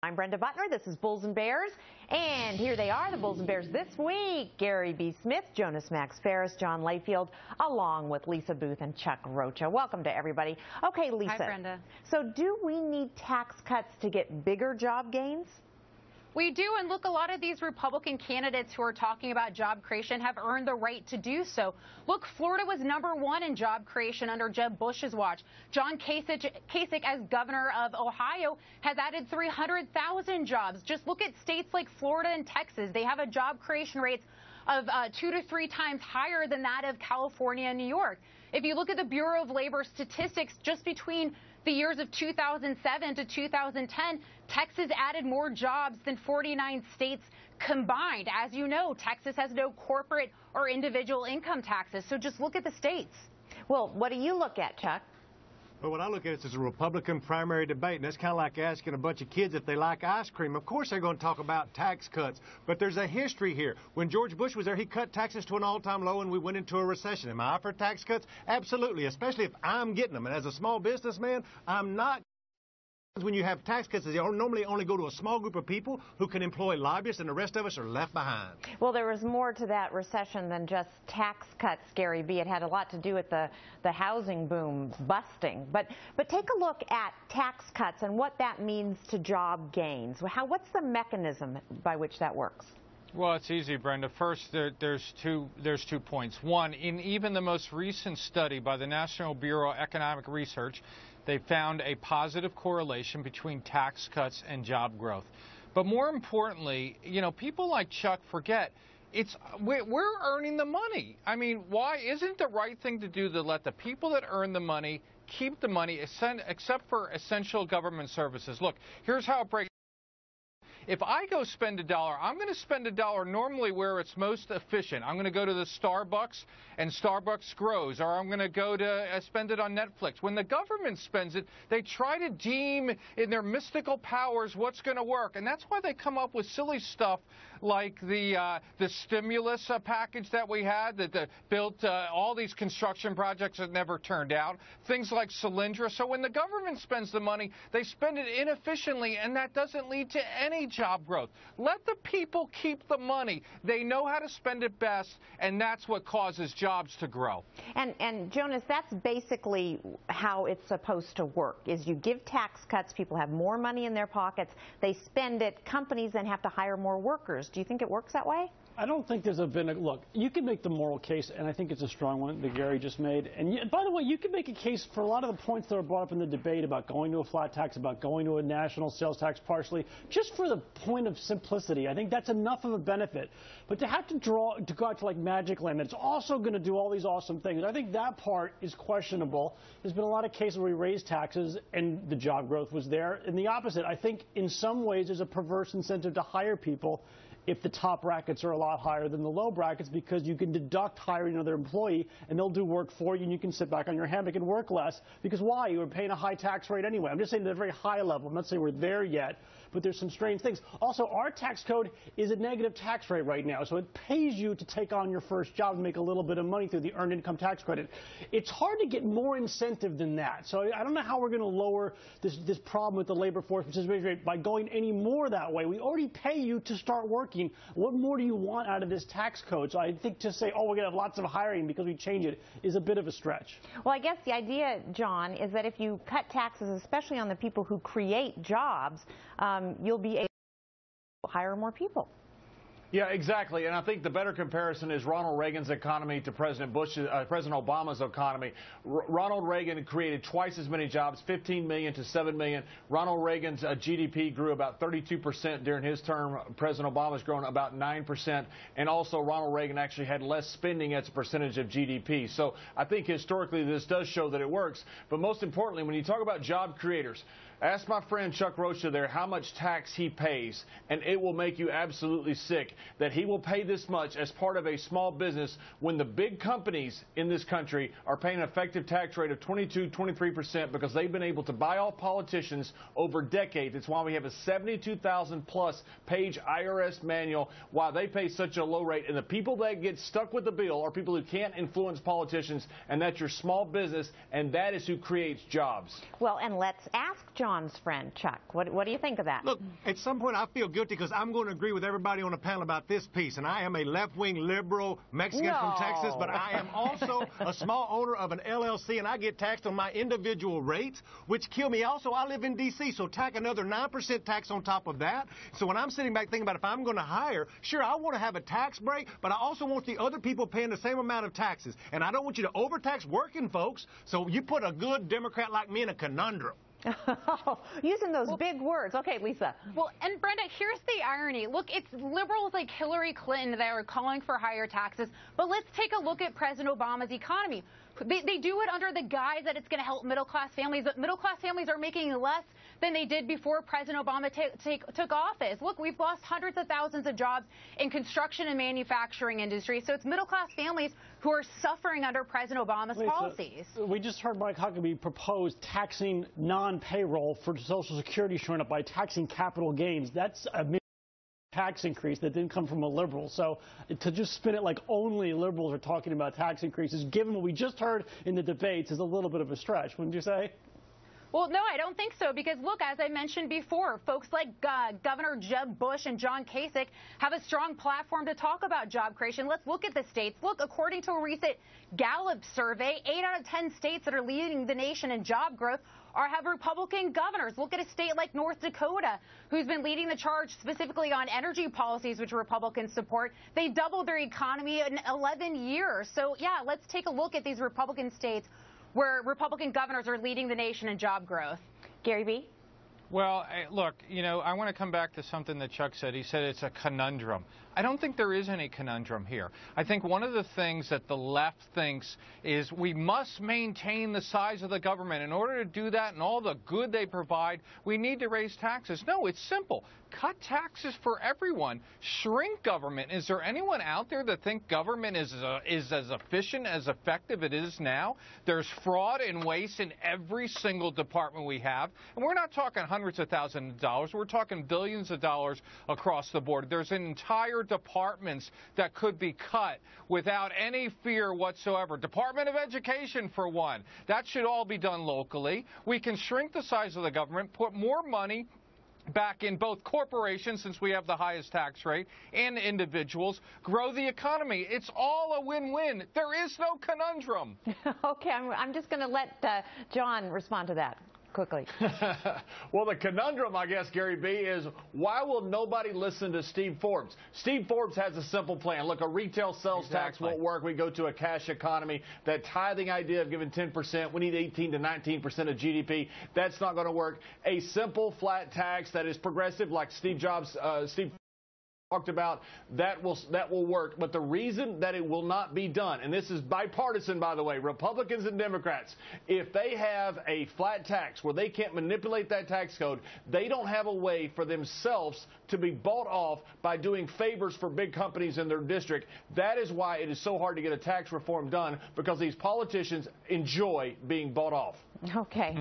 I'm Brenda Butner. This is Bulls and Bears, and here they are, the Bulls and Bears this week. Gary B. Smith, Jonas Max Ferris, John Layfield, along with Lisa Booth and Chuck Rocha. Welcome to everybody. Okay, Lisa. Hi, Brenda. So do we need tax cuts to get bigger job gains? We do, and look, a lot of these Republican candidates who are talking about job creation have earned the right to do so. Look, Florida was #1 in job creation under Jeb Bush's watch. John Kasich, as governor of Ohio, has added 300,000 jobs. Just look at states like Florida and Texas. They have a job creation rate of 2 to 3 times higher than that of California and New York. If you look at the Bureau of Labor statistics, just between the years of 2007 to 2010, Texas added more jobs than 49 states combined. As you know, Texas has no corporate or individual income taxes. So just look at the states. Well, what do you look at, Chuck? Well, what I look at is a Republican primary debate, and that's kind of like asking a bunch of kids if they like ice cream. Of course they're going to talk about tax cuts, but there's a history here. When George Bush was there, he cut taxes to an all-time low, and we went into a recession. Am I for tax cuts? Absolutely, especially if I'm getting them. And as a small businessman, I'm not. When you have tax cuts, they normally only go to a small group of people who can employ lobbyists, and the rest of us are left behind. Well, there was more to that recession than just tax cuts, Gary B. It had a lot to do with the housing boom busting. But take a look at tax cuts and what that means to job gains. What's the mechanism by which that works? Well, it's easy, Brenda. First, there's two points. One, in even the most recent study by the National Bureau of Economic Research, they found a positive correlation between tax cuts and job growth. But more importantly, you know, people like Chuck forget we're earning the money. I mean, why isn't the right thing to do to let the people that earn the money keep the money, except for essential government services? Look, here's how it breaks. If I go spend $1, I'm going to spend $1 normally where it's most efficient. I'm going to go to the Starbucks, and Starbucks grows, or I'm going to go to spend it on Netflix. When the government spends it, they try to deem in their mystical powers what's going to work, and that's why they come up with silly stuff like the stimulus package that we had that built all these construction projects that never turned out, things like Solyndra. So when the government spends the money, they spend it inefficiently, and that doesn't lead to any job growth. Let the people keep the money. They know how to spend it best, and that's what causes jobs to grow. And Jonas, that's basically how it's supposed to work, is you give tax cuts, people have more money in their pockets, they spend it, companies then have to hire more workers. Do you think it works that way? I don't think there's been a look. You can make the moral case, and I think it's a strong one that Gary just made. And by the way, you can make a case for a lot of the points that were brought up in the debate about going to a flat tax, about going to a national sales tax partially, just for the point of simplicity. I think that's enough of a benefit. But to have to go out to like Magic Land, it's also going to do all these awesome things. I think that part is questionable. There's been a lot of cases where we raised taxes and the job growth was there. And the opposite, I think in some ways there's a perverse incentive to hire people if the top brackets are a lot higher than the low brackets, because you can deduct hiring another employee and they'll do work for you and you can sit back on your hammock and work less. Because why? You were paying a high tax rate anyway. I'm just saying at a very high level. I'm not saying we're there yet, but there's some strange things. Also, our tax code is a negative tax rate right now, so it pays you to take on your first job and make a little bit of money through the earned income tax credit. It's hard to get more incentive than that. So I don't know how we're going to lower this problem with the labor force participation rate by going any more that way. We already pay you to start working. What more do you want out of this tax code? So I think to say, oh, we're going to have lots of hiring because we change it is a bit of a stretch. Well, I guess the idea, John, is that if you cut taxes, especially on the people who create jobs, you'll be able to hire more people. Yeah, exactly. And I think the better comparison is Ronald Reagan's economy to President Obama's economy. Ronald Reagan created twice as many jobs, 15 million to 7 million. Ronald Reagan's GDP grew about 32% during his term. President Obama's grown about 9%. And also Ronald Reagan actually had less spending as a percentage of GDP. So I think historically this does show that it works. But most importantly, when you talk about job creators, ask my friend Chuck Rocha there how much tax he pays, and it will make you absolutely sick that he will pay this much as part of a small business when the big companies in this country are paying an effective tax rate of 22-23% because they've been able to buy off politicians over decades. It's why we have a 72,000-plus page IRS manual, why they pay such a low rate. And the people that get stuck with the bill are people who can't influence politicians, and that's your small business, and that is who creates jobs. Well, and let's ask John John's friend, Chuck. What do you think of that? Look, at some point I feel guilty because I'm going to agree with everybody on the panel about this piece, and I am a left-wing liberal Mexican from Texas, but I am also a small owner of an LLC, and I get taxed on my individual rates, which kill me. Also, I live in D.C., so tack another 9% tax on top of that. So when I'm sitting back thinking about if I'm going to hire, sure, I want to have a tax break, but I also want the other people paying the same amount of taxes, and I don't want you to overtax working folks, so you put a good Democrat like me in a conundrum. Using those big words. Okay, Lisa. Well, and Brenda, here's the irony. Look, it's liberals like Hillary Clinton that are calling for higher taxes, but let's take a look at President Obama's economy. They do it under the guise that it's going to help middle-class families, but middle-class families are making less than they did before President Obama took office. Look, we've lost hundreds of thousands of jobs in construction and manufacturing industry, so it's middle-class families who are suffering under President Obama's policies. We just heard Mike Huckabee propose taxing non-payroll for Social Security showing up by taxing capital gains. That's a tax increase that didn't come from a liberal. So to just spin it like only liberals are talking about tax increases, given what we just heard in the debates, is a little bit of a stretch, wouldn't you say? Well, no, I don't think so, because, look, as I mentioned before, folks like Governor Jeb Bush and John Kasich have a strong platform to talk about job creation. Let's look at the states. Look, according to a recent Gallup survey, 8 out of 10 states that are leading the nation in job growth have Republican governors. Look at a state like North Dakota, who's been leading the charge specifically on energy policies, which Republicans support. They doubled their economy in 11 years. So, yeah, let's take a look at these Republican states where Republican governors are leading the nation in job growth. Gary B.? Well, look, I want to come back to something that Chuck said. He said it's a conundrum. I don't think there is any conundrum here. I think one of the things that the left thinks is we must maintain the size of the government. In order to do that and all the good they provide, we need to raise taxes. No, it's simple. Cut taxes for everyone. Shrink government. Is there anyone out there that think government is as efficient, as effective it is now? There's fraud and waste in every single department we have. And we're not talking hundreds of thousands of dollars. We're talking billions of dollars across the board. There's an entire departments that could be cut without any fear whatsoever. Department of Education, for one. That should all be done locally. We can shrink the size of the government, put more money back in both corporations, since we have the highest tax rate, and individuals, grow the economy. It's all a win-win. There is no conundrum. Okay, I'm just going to let John respond to that quickly. Well, the conundrum, I guess, Gary B., is why will nobody listen to Steve Forbes? Steve Forbes has a simple plan. Look, a retail sales tax won't work. We go to a cash economy. That tithing idea of giving 10%, we need 18 to 19% of GDP. That's not going to work. A simple flat tax that is progressive, like Steve talked about, that will work. But the reason that it will not be done, and this is bipartisan, by the way, Republicans and Democrats, if they have a flat tax where they can't manipulate that tax code, they don't have a way for themselves to be bought off by doing favors for big companies in their district. That is why it is so hard to get a tax reform done, because these politicians enjoy being bought off. Okay.